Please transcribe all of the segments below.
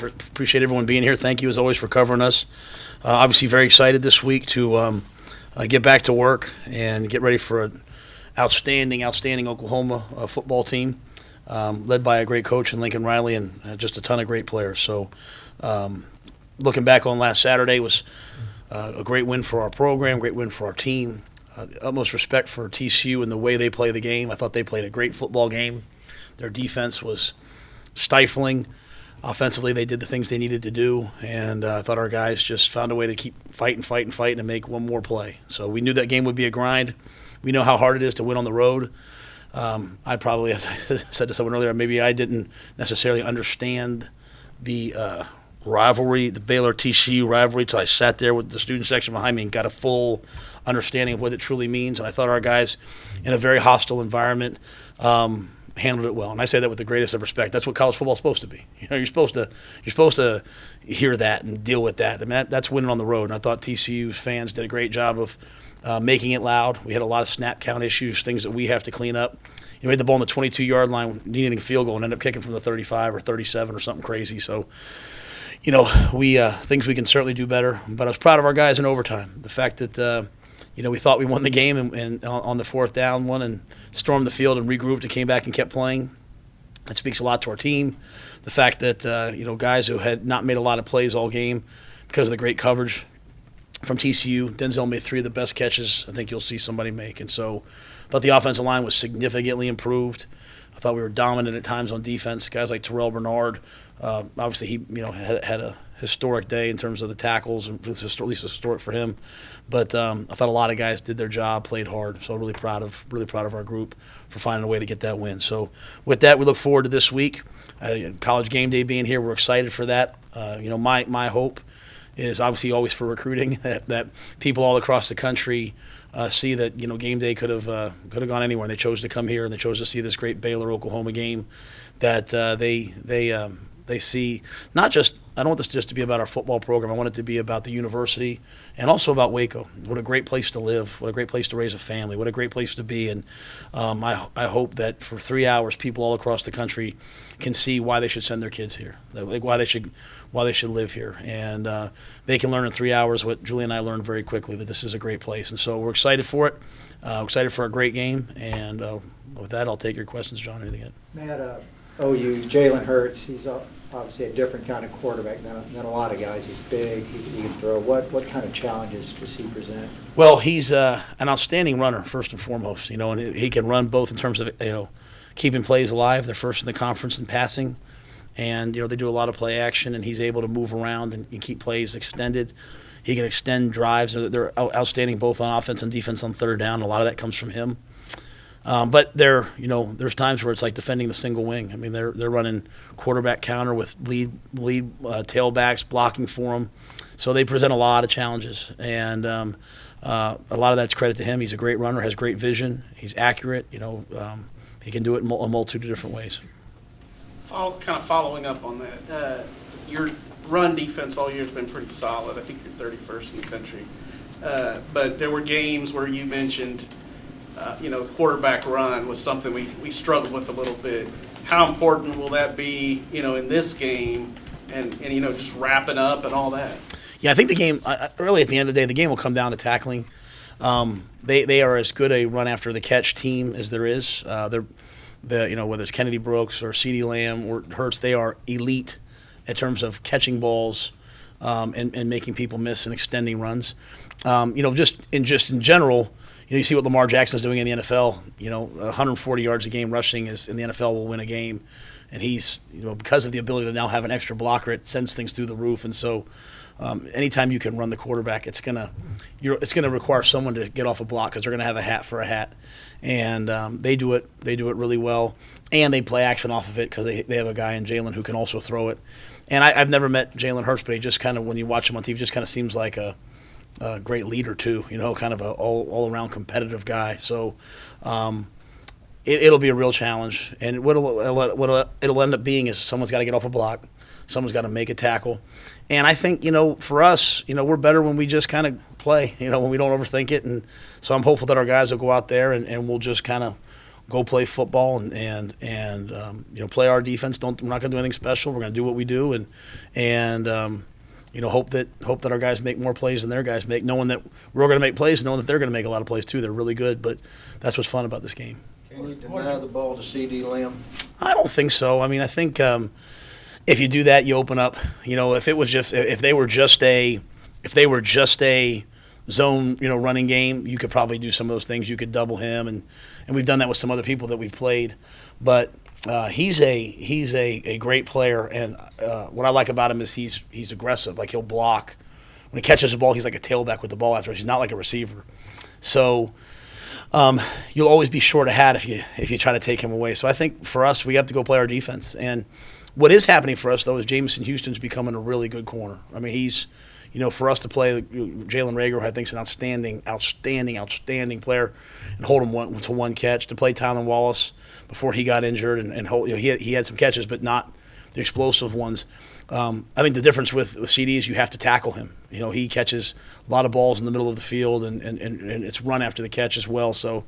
appreciate everyone being here. Thank you, as always, for covering us. Obviously, very excited this week to get back to work and get ready for an outstanding Oklahoma football team, led by a great coach in Lincoln Riley and just a ton of great players. So looking back on last Saturday was a great win for our program, great win for our team. Utmost respect for TCU and the way they play the game. I thought they played a great football game. Their defense was stifling. Offensively, they did the things they needed to do, and I thought our guys just found a way to keep fighting and make one more play. So we knew that game would be a grind. We know how hard it is to win on the road. I probably, as I said to someone earlier, maybe I didn't necessarily understand the rivalry, the Baylor-TCU rivalry, until I sat there with the student section behind me and got a full understanding of what it truly means. And I thought our guys, in a very hostile environment, handled it well, and I say that with the greatest of respect. That's what college football is supposed to be. You're supposed to hear that and deal with that. I mean, that's winning on the road. And I thought TCU's fans did a great job of making it loud. We had a lot of snap count issues, things that we have to clean up. We had the ball on the 22-yard line, needing a field goal, and ended up kicking from the 35 or 37 or something crazy. So, we things we can certainly do better. But I was proud of our guys in overtime. The fact that we thought we won the game and on the fourth down one and stormed the field and regrouped and came back and kept playing. That speaks a lot to our team. The fact that, guys who had not made a lot of plays all game because of the great coverage from TCU, Denzel made 3 of the best catches I think you'll see somebody make. And so I thought the offensive line was significantly improved. I thought we were dominant at times on defense. Guys like Terrell Bernard, obviously he had a historic day in terms of the tackles, and at least historic for him. But I thought a lot of guys did their job, played hard. So really proud of our group for finding a way to get that win. So with that, we look forward to this week. College game day being here, we're excited for that. My hope is obviously always for recruiting that people all across the country see that game day could have gone anywhere, and they chose to come here and they chose to see this great Baylor Oklahoma game. That they see not just. I don't want this just to be about our football program. I want it to be about the university and also about Waco. What a great place to live. What a great place to raise a family. What a great place to be. And I hope that for 3 hours, people all across the country can see why they should send their kids here, why they should live here. And they can learn in 3 hours what Julie and I learned very quickly, that this is a great place. And so we're excited for it. Excited for a great game. And with that, I'll take your questions, John. Anything yet? Matt, OU, Jalen Hurts, he's obviously a different kind of quarterback than a lot of guys. He's big, he can throw. What kind of challenges does he present? Well, he's an outstanding runner, first and foremost, and he can run both in terms of, keeping plays alive. They're first in the conference in passing, and, they do a lot of play action, and he's able to move around and keep plays extended. He can extend drives. They're outstanding both on offense and defense on third down. A lot of that comes from him. But there's times where it's like defending the single wing. I mean, they're running quarterback counter with lead tailbacks blocking for them, so they present a lot of challenges. And a lot of that's credit to him. He's a great runner, has great vision. He's accurate. He can do it in a multitude of different ways. Kind of following up on that, your run defense all year has been pretty solid. I think you're 31st in the country. But there were games where you mentioned. The quarterback run was something we struggled with a little bit. How important will that be, in this game and just wrapping up and all that? Yeah, I think the game, really at the end of the day, the game will come down to tackling. They are as good a run after the catch team as there is. Whether it's Kennedy Brooks or CeeDee Lamb or Hurts, they are elite in terms of catching balls and making people miss and extending runs. Just in general. You see what Lamar Jackson is doing in the NFL. 140 yards a game rushing is in the NFL will win a game, and he's because of the ability to now have an extra blocker, it sends things through the roof. And so, anytime you can run the quarterback, it's gonna require someone to get off a block because they're gonna have a hat for a hat, and they do it really well, and they play action off of it because they have a guy in Jalen who can also throw it. And I've never met Jalen Hurts, but he just kind of, when you watch him on TV, just kind of seems like a great leader too, kind of a all-around competitive guy. So it'll be a real challenge, and what it'll end up being is someone's got to get off a block, someone's got to make a tackle, and I think for us, we're better when we just kind of play, when we don't overthink it, and so I'm hopeful that our guys will go out there and we'll just kind of go play football and play our defense. We're not going to do anything special. We're going to do what we do and hope that our guys make more plays than their guys make, knowing that we're going to make plays, knowing that they're going to make a lot of plays too. They're really good, but that's what's fun about this game. Can you deny the ball to CD Lamb? I don't think so. I mean, I think if you do that, you open up. If they were just a zone, running game, you could probably do some of those things. You could double him, and we've done that with some other people that we've played. But he's a great player, and what I like about him is he's aggressive. Like, he'll block. When he catches the ball, he's like a tailback with the ball afterwards. He's not like a receiver. So you'll always be short of hat if you try to take him away. So I think for us, we have to go play our defense. And what is happening for us, though, is Jamison Houston's becoming a really good corner. I mean, he's, for us to play Jalen Rager, who I think is an outstanding player, and hold him to one catch, to play Tylan Wallace before he got injured and hold, he had some catches, but not the explosive ones. I think the difference with CD is you have to tackle him. He catches a lot of balls in the middle of the field, and it's run after the catch as well. So,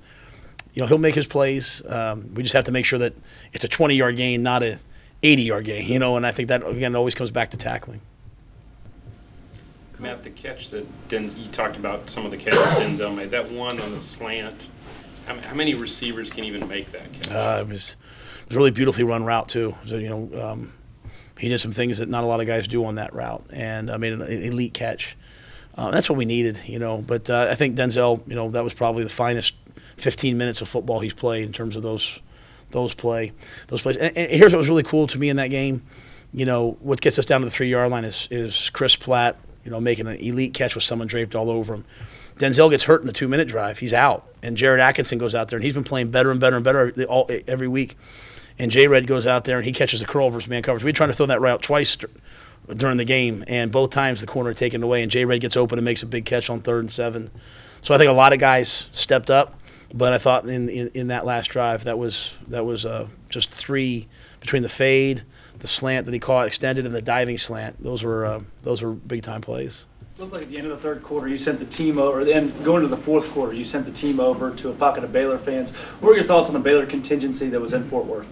he'll make his plays. We just have to make sure that it's a 20-yard gain, not a 80-yard gain. And I think that, again, always comes back to tackling. Matt, the catch that you talked about, some of the catches Denzel made, that one on the slant, how many receivers can even make that catch? It was a really beautifully run route, too. So, he did some things that not a lot of guys do on that route, and made an elite catch. That's what we needed, But I think Denzel, that was probably the finest 15 minutes of football he's played in terms of those plays. And here's what was really cool to me in that game. What gets us down to the 3-yard line is Chris Platt, making an elite catch with someone draped all over him. Denzel gets hurt in the 2-minute drive. He's out, and Jared Atkinson goes out there, and he's been playing better and better and better every week. And J-Red goes out there, and he catches the curl versus man coverage. We were trying to throw that route twice during the game, and both times the corner taken away, and J-Red gets open and makes a big catch on 3rd and 7. So I think a lot of guys stepped up, but I thought in that last drive that was just 3 between the fade, the slant that he caught extended, and the diving slant. Those were big-time plays. Looked like at the end of the third quarter, you sent the team over. Then going to the fourth quarter, you sent the team over to a pocket of Baylor fans. What were your thoughts on the Baylor contingency that was in Fort Worth?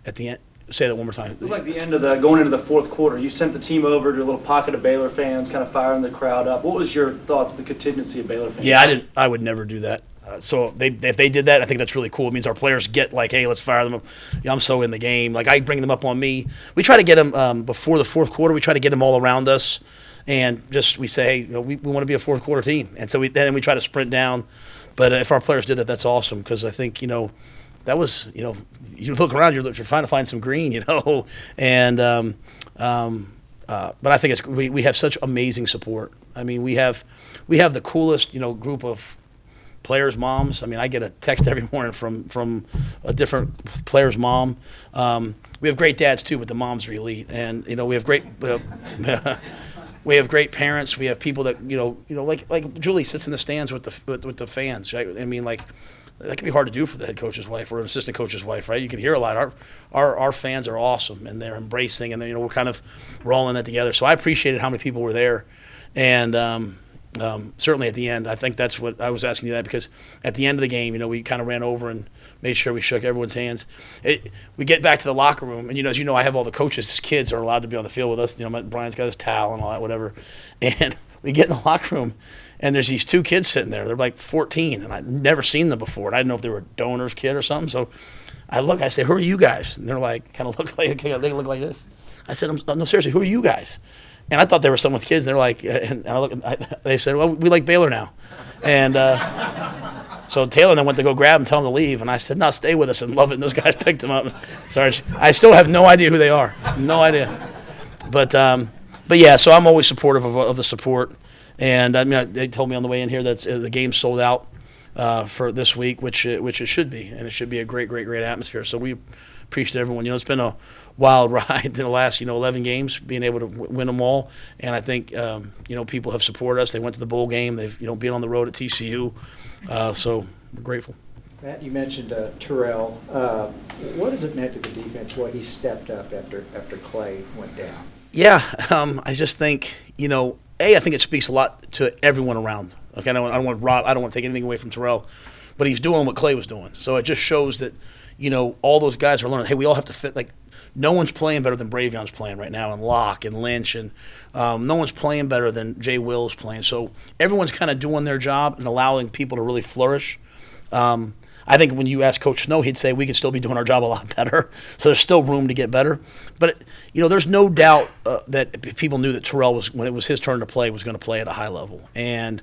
At the end, say that one more time. It looked like the end of going into the fourth quarter, you sent the team over to a little pocket of Baylor fans, kind of firing the crowd up. What was your thoughts, the contingency of Baylor fans? Yeah, I would never do that. So if they did that, I think that's really cool. It means our players get like, hey, let's fire them up. I'm so in the game. Like, I bring them up on me. We try to get them before the fourth quarter. We try to get them all around us, and we say, hey, we want to be a fourth quarter team. And so then we try to sprint down. But if our players did that, that's awesome, because I think that was you look around, you're trying to find some green, and but I think we have such amazing support. I mean, we have the coolest group of players' moms. I mean, I get a text every morning from a different player's mom. We have great dads too, but the moms are elite, and we have great we have great parents. We have people that like Julie sits in the stands with the fans. Right? I mean, like, that can be hard to do for the head coach's wife or an assistant coach's wife, right? You can hear a lot. Our fans are awesome, and they're embracing, and we're all in that together. So I appreciated how many people were there, and certainly at the end, I think that's what I was asking you that, because at the end of the game, we kind of ran over and made sure we shook everyone's hands. We get back to the locker room, and as I have all the coaches' kids are allowed to be on the field with us. Brian's got his towel and all that, whatever, and we get in the locker room. And there's these 2 kids sitting there. They're like 14, and I'd never seen them before. And I didn't know if they were a donor's kid or something. So I say, who are you guys? And they're like, they look like this. I said, no, seriously, who are you guys? And I thought they were someone's kids. And they're like, they said, well, we like Baylor now. And so Taylor then went to go grab them, tell them to leave. And I said, no, stay with us and love it. And those guys picked them up. Sorry, I still have no idea who they are. No idea. But yeah, so I'm always supportive of the support. And they told me on the way in here that the game's sold out for this week, which it should be, and it should be a great atmosphere. So we appreciate everyone. It's been a wild ride in the last 11 games, being able to win them all. And I think people have supported us. They went to the bowl game. They've been on the road at TCU, so we're grateful. Matt, you mentioned Terrell. What has it meant to the defense what he stepped up after Clay went down? Yeah, I just think I think it speaks a lot to everyone around. Okay, I don't want to take anything away from Terrell, but he's doing what Clay was doing. So it just shows that, all those guys are learning, hey, we all have to fit. Like, no one's playing better than Bravion's playing right now, and Locke and Lynch, and no one's playing better than Jay Will's playing. So everyone's kind of doing their job and allowing people to really flourish. I think when you ask Coach Snow, he'd say we could still be doing our job a lot better. So there's still room to get better. But, there's no doubt that people knew that Terrell, when it was his turn to play, was going to play at a high level. And,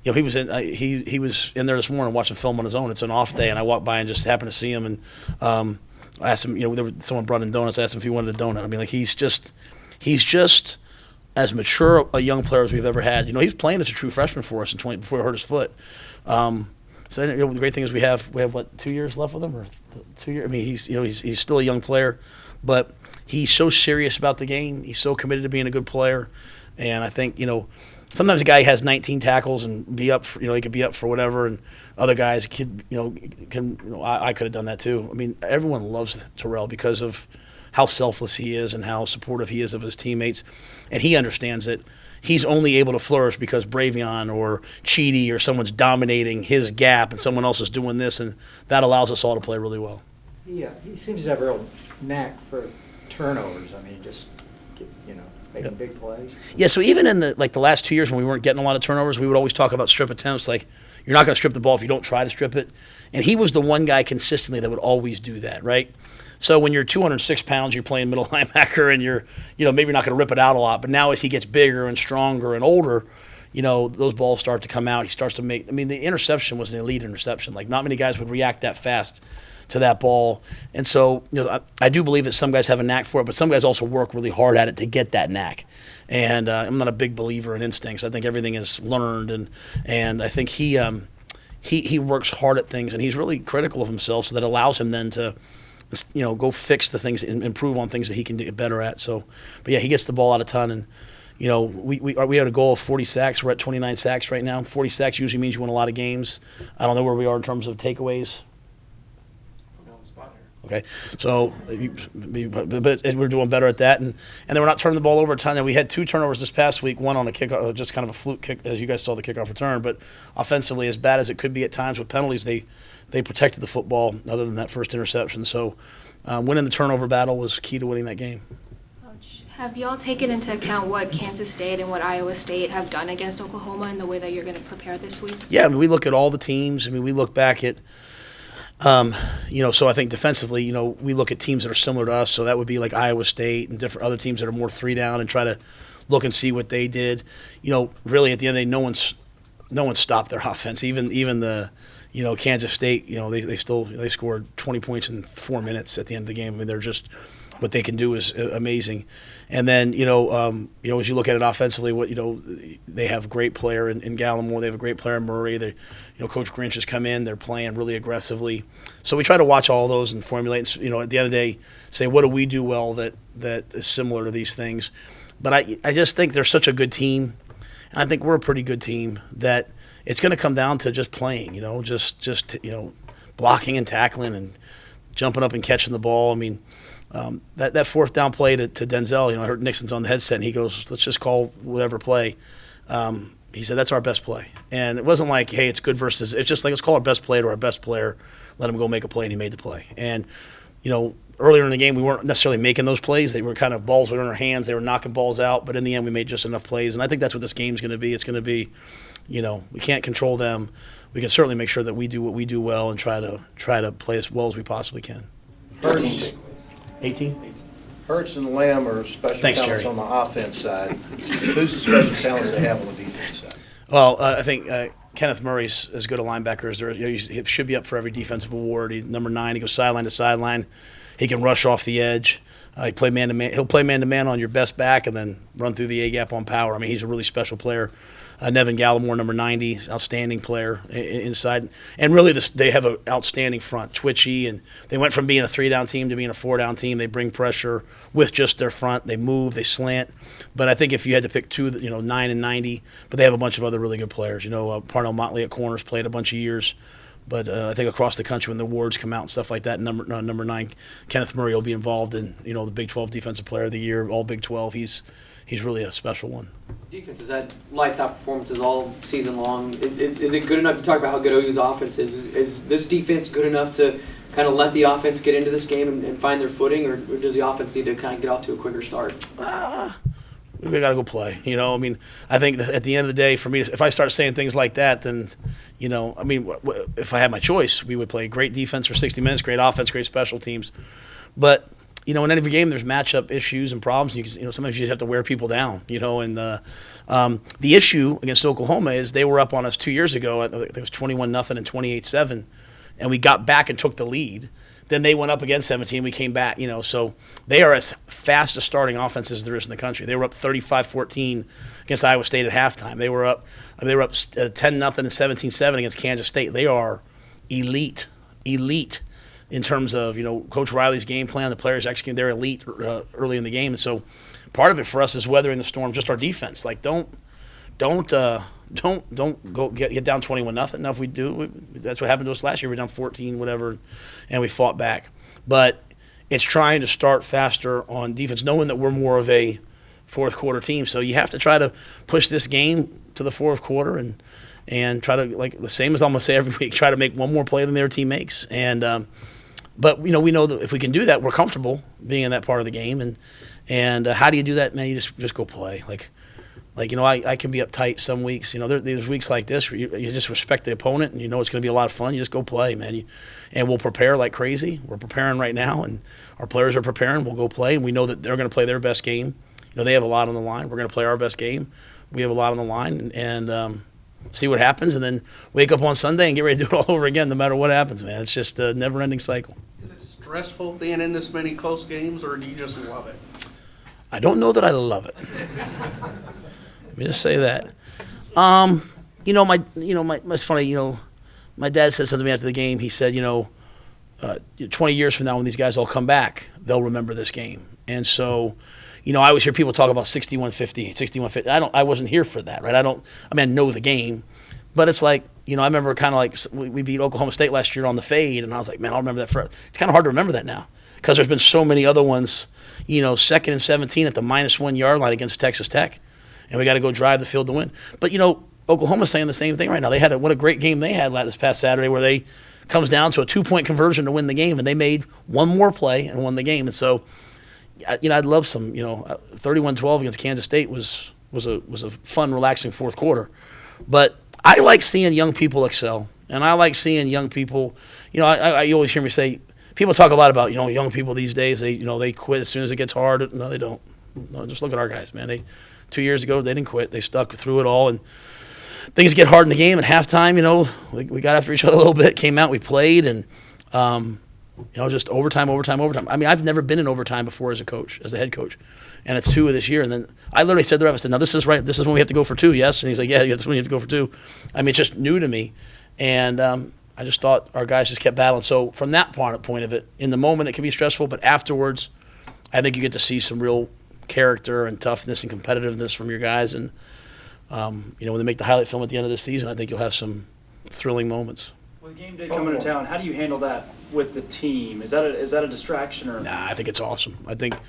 he was he was in there this morning watching film on his own. It's an off day, and I walked by and just happened to see him. And I asked him, someone brought in donuts. I asked him if he wanted a donut. I mean, like, he's just as mature a young player as we've ever had. He was playing as a true freshman for us before he hurt his foot. So the great thing is we have what, 2 years left with him, or 2 years. I mean, he's still a young player, but he's so serious about the game. He's so committed to being a good player, and I think sometimes a guy has 19 tackles and be up for, he could be up for whatever, and other guys I could have done that too. I mean, everyone loves Terrell because of how selfless he is and how supportive he is of his teammates, and he understands that he's only able to flourish because Bravion or Cheedy or someone's dominating his gap and someone else is doing this, and that allows us all to play really well. Yeah, he seems to have a real knack for turnovers. I mean, just making big plays. Yeah, so even in the last 2 years when we weren't getting a lot of turnovers, we would always talk about strip attempts. Like, you're not going to strip the ball if you don't try to strip it. And he was the one guy consistently that would always do that, right? So when you're 206 pounds, you're playing middle linebacker, and you're, maybe you're not going to rip it out a lot. But now as he gets bigger and stronger and older, those balls start to come out. He starts to make. I mean, the interception was an elite interception. Like, not many guys would react that fast to that ball. And so, I do believe that some guys have a knack for it, but some guys also work really hard at it to get that knack. And I'm not a big believer in instincts. I think everything is learned, and I think he works hard at things, and he's really critical of himself, so that allows him then to go fix the things and improve on things that he can get better at. So, but yeah, he gets the ball out a ton, and we had a goal of 40 sacks. We're at 29 sacks right now. 40 sacks usually means you win a lot of games. I don't know where we are in terms of takeaways. Okay, so but we're doing better at that, and then we're not turning the ball over a ton. And we had 2 turnovers this past week, one on a kickoff, just kind of a fluke kick, as you guys saw the kickoff return. But offensively, as bad as it could be at times with penalties, they protected the football other than that first interception. So winning the turnover battle was key to winning that game. Coach, have y'all taken into account what Kansas State and what Iowa State have done against Oklahoma in the way that you're going to prepare this week? Yeah, I mean, we look at all the teams. I mean, we look back at so I think defensively, we look at teams that are similar to us. So that would be like Iowa State and different other teams that are more 3 down, and try to look and see what they did. Really at the end of the day, no one stopped their offense. Even the Kansas State, they scored 20 points in 4 minutes at the end of the game. I mean, they're just, what they can do is amazing. And then, as you look at it offensively, they have a great player in Gallimore. They have a great player in Murray. Coach Grinch has come in. They're playing really aggressively. So we try to watch all those and formulate, at the end of the day, say, what do we do well that is similar to these things? But I just think they're such a good team, and I think we're a pretty good team, that it's going to come down to just playing, just blocking and tackling and jumping up and catching the ball. I mean, that 4th down play to Denzel, I heard Nixon's on the headset, and he goes, let's just call whatever play. He said, that's our best play. And it wasn't like, hey, it's good versus – it's just like, let's call our best play to our best player, let him go make a play, and he made the play. And, earlier in the game, we weren't necessarily making those plays. They were kind of balls were in our hands. They were knocking balls out. But in the end, we made just enough plays. And I think that's what this game's going to be. It's going to be, we can't control them. We can certainly make sure that we do what we do well and try to play as well as we possibly can. 18? Hurts and Lamb are special Thanks, talents Jerry. on the offense side. Who's the special talents they have on the defense side? Well, I think Kenneth Murray's as good a linebacker as there is. He should be up for every defensive award. He's number 9. He goes sideline to sideline. He can rush off the edge. He play man-to-man. He'll play man-to-man on your best back and then run through the A-gap on power. I mean, he's a really special player. Nevin Gallimore, number 90, outstanding player inside. And really, they have an outstanding front, twitchy, and they went from being a 3-down team to being a 4-down team. They bring pressure with just their front. They move, they slant. But I think if you had to pick 2, 9 and 90, but they have a bunch of other really good players. Parnell Motley at corners played a bunch of years. But I think across the country when the awards come out and stuff like that, number 9, Kenneth Murray will be involved in, the Big 12 Defensive Player of the Year, all Big 12. He's really a special one. Defense has had lights out performances all season long. Is it good enough? You talk about how good OU's offense is. Is this defense good enough to kind of let the offense get into this game and find their footing, or does the offense need to kind of get off to a quicker start? We got to go play. I mean, I think that at the end of the day, for me, if I start saying things like that, then, I mean, if I had my choice, we would play great defense for 60 minutes, great offense, great special teams. But in every game, there's matchup issues and problems. And sometimes you just have to wear people down. And the issue against Oklahoma is they were up on us 2 years ago. I think it was 21-0 and 28-7, and we got back and took the lead. Then they went up against 17. We came back. So they are as fast a starting offense as there is in the country. They were up 35-14 against Iowa State at halftime. They were up 10-0 and 17-7 against Kansas State. They are elite in terms of, Coach Riley's game plan, the players executing, they're elite early in the game. And so part of it for us is weathering the storm, just our defense. Like, don't go get down 21-0. Now, if we do, that's what happened to us last year. We were down 14, whatever, and we fought back. But it's trying to start faster on defense, knowing that we're more of a fourth quarter team. So you have to try to push this game to the fourth quarter and try to, like the same as I'm going to say every week, try to make one more play than their team makes. And but we know that if we can do that, we're comfortable being in that part of the game. And how do you do that, man? You just go play. I can be uptight some weeks. There's weeks like this where you just respect the opponent and it's going to be a lot of fun. You just go play, man. And we'll prepare like crazy. We're preparing right now, and our players are preparing. We'll go play, and we know that they're going to play their best game. They have a lot on the line. We're going to play our best game. We have a lot on the line, and see what happens, and then wake up on Sunday and get ready to do it all over again no matter what happens, man. It's just a never-ending cycle. Is it stressful being in this many close games, or do you just love it? I don't know that I love it. Let me just say that. It's funny. My dad said something to me after the game. He said, 20 years from now, when these guys all come back, they'll remember this game. And so, I always hear people talk about 61-50, 61-50. I wasn't here for that, right? I know the game, but it's like, I remember kind of like we beat Oklahoma State last year on the fade, and I was like, man, I'll remember that forever. It's kind of hard to remember that now because there's been so many other ones, 2nd and 17 at the -1 yard line against Texas Tech, and we got to go drive the field to win. But, Oklahoma's saying the same thing right now. They had what a great game they had this past Saturday where they comes down to a 2-point conversion to win the game, and they made one more play and won the game. And so, I'd love some, 31-12 against Kansas State was a fun, relaxing fourth quarter. But I like seeing young people excel, and I like seeing young people, I always hear me say, people talk a lot about, young people these days, they quit as soon as it gets hard. No, they don't. No, just look at our guys, man. 2 years ago, they didn't quit. They stuck through it all, and things get hard in the game. At halftime, we got after each other a little bit, came out, we played, and just overtime. I mean, I've never been in overtime before as a head coach, and it's 2 of this year. And then I literally said to the ref, I said, "Now this is right. This is when we have to go for 2, yes?" And he's like, "Yeah, that's when you have to go for 2." I mean, it's just new to me, and I just thought our guys just kept battling. So from that point of it, in the moment it can be stressful, but afterwards, I think you get to see some real character and toughness and competitiveness from your guys. And when they make the highlight film at the end of the season, I think you'll have some thrilling moments. With game day coming to town, how do you handle that with the team? Is that a distraction or? Nah, I think it's awesome. I think at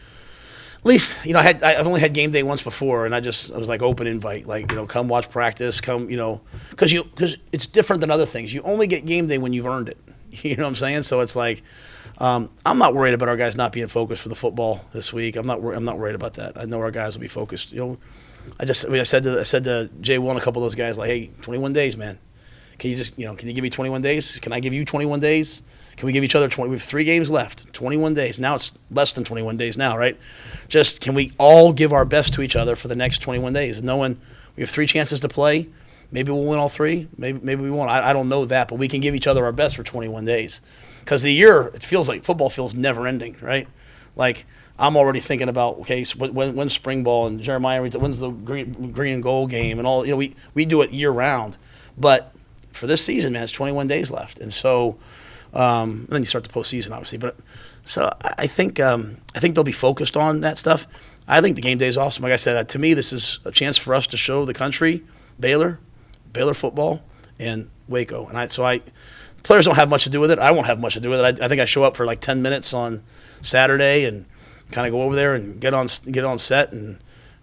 least I've only had game day once before, and I was like open invite, come watch practice, come because it's different than other things. You only get game day when you've earned it. You know what I'm saying? So it's like I'm not worried about our guys not being focused for the football this week. I'm not worried about that. I know our guys will be focused. I said to Jay Will and a couple of those guys, like, hey, 21 days, man. Can you just, can you give me 21 days? Can I give you 21 days? Can we give each other 20? We have 3 games left, 21 days. Now it's less than 21 days now, right? Just can we all give our best to each other for the next 21 days? Knowing we have 3 chances to play. Maybe we'll win all 3. Maybe we won't. I don't know that, but we can give each other our best for 21 days. Because the year, it feels like football feels never ending, right? Like I'm already thinking about, okay, so when's spring ball and Jeremiah, when's the green and gold game and all, we do it year round. But for this season, man, it's 21 days left. And so, and then you start the postseason, obviously. But so I think they'll be focused on that stuff. I think the game day is awesome. Like I said, to me, this is a chance for us to show the country Baylor football, and Waco. And players don't have much to do with it. I won't have much to do with it. I think I show up for like 10 minutes on Saturday and kind of go over there and get on set and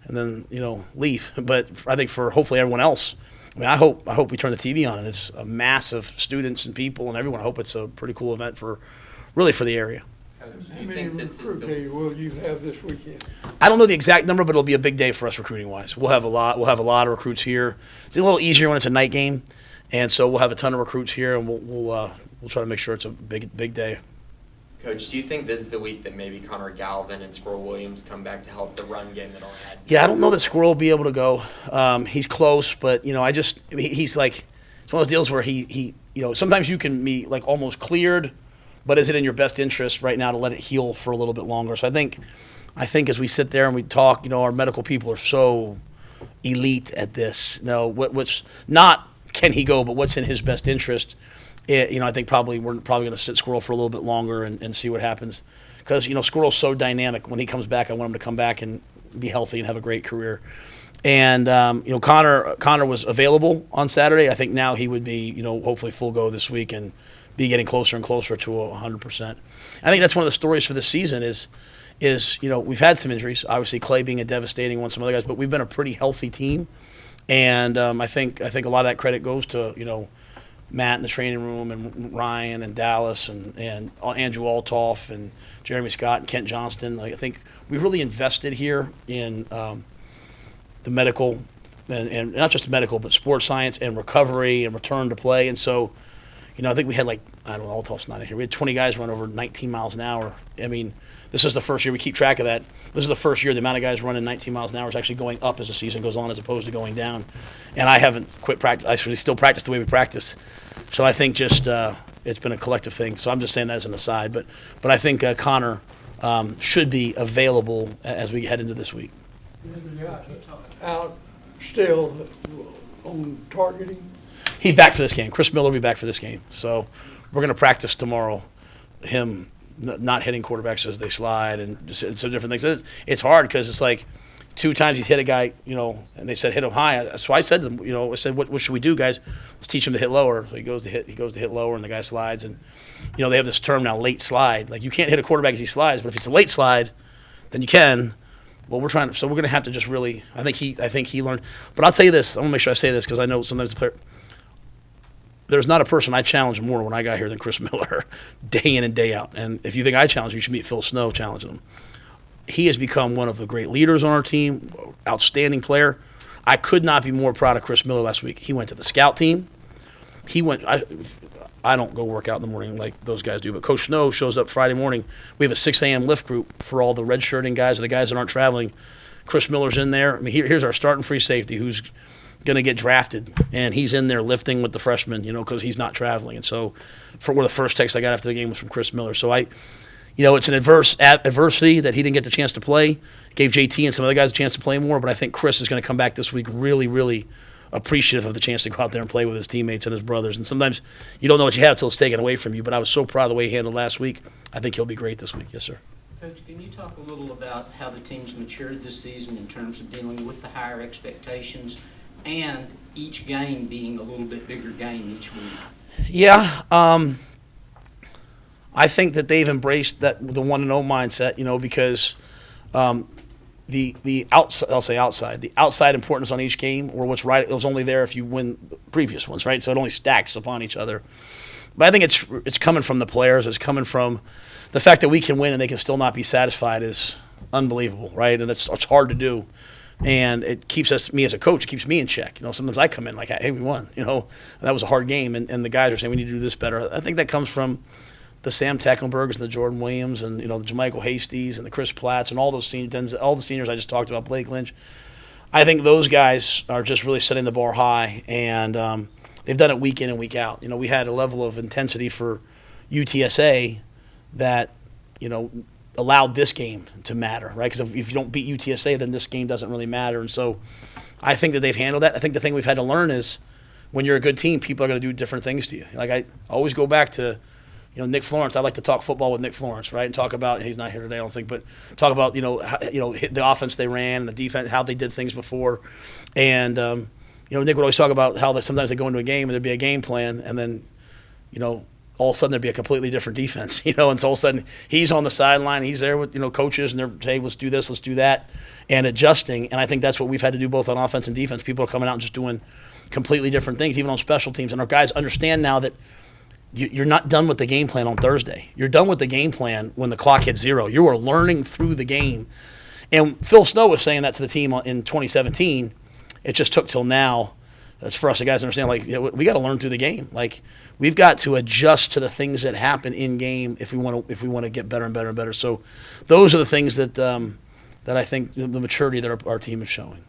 and then leave. But I think for hopefully everyone else, I mean, I hope we turn the TV on and it's a mass of students and people and everyone. I hope it's a pretty cool event for the area. How many recruit will you have this weekend? I don't know the exact number, but it'll be a big day for us recruiting wise. We'll have a lot. We'll have a lot of recruits here. It's a little easier when it's a night game, and so we'll have a ton of recruits here, and we'll try to make sure it's a big day. Coach, do you think this is the week that maybe Connor Galvin and Squirrel Williams come back to help the run game that all had? Yeah, I don't know that Squirrel will be able to go. He's close, but he's like, it's one of those deals where he sometimes you can be like almost cleared, but is it in your best interest right now to let it heal for a little bit longer? So I think as we sit there and we talk, our medical people are so elite at this. What's not can he go, but what's in his best interest. I think we're probably going to sit Squirrel for a little bit longer and see what happens, because Squirrel's so dynamic. When he comes back, I want him to come back and be healthy and have a great career. And Connor was available on Saturday. I think now he would be hopefully full go this week and be getting closer and closer to 100%. I think that's one of the stories for this season is we've had some injuries. Obviously Clay being a devastating one, some other guys, but we've been a pretty healthy team. And I think a lot of that credit goes to Matt in the training room and Ryan and Dallas and Andrew Altoff and Jeremy Scott and Kent Johnston. I think we've really invested here in the medical and not just medical, but sports science and recovery and return to play. And so, I think we had Altoff's not in here. We had 20 guys run over 19 miles an hour. I mean, this is the first year we keep track of that. This is the first year the amount of guys running 19 miles an hour is actually going up as the season goes on as opposed to going down. And I haven't quit practice. I still practice the way we practice. So I think just it's been a collective thing. So I'm just saying that as an aside. But I think Connor should be available as we head into this week. Out still on targeting? He's back for this game. Chris Miller will be back for this game. So we're going to practice tomorrow him not hitting quarterbacks as they slide and so different things. It's hard because it's like 2 times he's hit a guy, and they said hit him high. So I said to them, I said, what should we do, guys? Let's teach him to hit lower. So he goes to hit lower, and the guy slides. And they have this term now, late slide. Like you can't hit a quarterback as he slides, but if it's a late slide, then you can. Well, we're going to have to just really. I think he learned. But I'll tell you this. I want to make sure I say this because I know sometimes the player. There's not a person I challenged more when I got here than Chris Miller, day in and day out. And if you think I challenge you should meet Phil Snow challenging him. He has become one of the great leaders on our team, outstanding player. I could not be more proud of Chris Miller last week. He went to the scout team. I don't go work out in the morning like those guys do, but Coach Snow shows up Friday morning. We have a 6 a.m. lift group for all the redshirting guys or the guys that aren't traveling. Chris Miller's in there. I mean, here's our starting free safety who's going to get drafted, and he's in there lifting with the freshmen, because he's not traveling. And so for one of the first texts I got after the game was from Chris Miller. So it's an adversity that he didn't get the chance to play. Gave JT and some other guys a chance to play more, but I think Chris is going to come back this week really, really appreciative of the chance to go out there and play with his teammates and his brothers. And sometimes you don't know what you have until it's taken away from you, but I was so proud of the way he handled last week. I think he'll be great this week. Yes, sir. Coach, can you talk a little about how the team's matured this season in terms of dealing with the higher expectations and each game being a little bit bigger game each week? Yeah, I think that they've embraced the 1-0 mindset, because the outside importance on each game, or what's right, it was only there if you win previous ones, right? So it only stacks upon each other. But I think it's coming from the players. It's coming from the fact that we can win and they can still not be satisfied is unbelievable, right? And it's hard to do. And it keeps me as a coach, it keeps me in check. Sometimes I come in like, hey, we won. That was a hard game, and the guys are saying we need to do this better. I think that comes from the Sam Tecklenburgers and the Jordan Williams and the JaMichael Hasties and the Chris Platts and all those seniors, all the seniors I just talked about, Blake Lynch. I think those guys are just really setting the bar high, and they've done it week in and week out. We had a level of intensity for UTSA that allowed this game to matter, right? Because if you don't beat UTSA, then this game doesn't really matter. And so I think that they've handled that. I think the thing we've had to learn is when you're a good team, people are going to do different things to you. Like I always go back to, Nick Florence. I like to talk football with Nick Florence, right? And talk about, he's not here today, I don't think, but talk about, the offense they ran and the defense, how they did things before. And, Nick would always talk about how sometimes they go into a game and there'd be a game plan and then, all of a sudden there'd be a completely different defense, and so all of a sudden he's on the sideline, he's there with, coaches and they're, hey, let's do this, let's do that. and adjusting. And I think that's what we've had to do both on offense and defense. People are coming out and just doing completely different things, even on special teams. And our guys understand now that you're not done with the game plan on Thursday. You're done with the game plan when the clock hits 0. You are learning through the game. And Phil Snow was saying that to the team in 2017. It just took till now. That's for us, the guys, to understand, like, we got to learn through the game. Like, we've got to adjust to the things that happen in game if we want to get better and better and better. So those are the things that I think the maturity that our team is showing.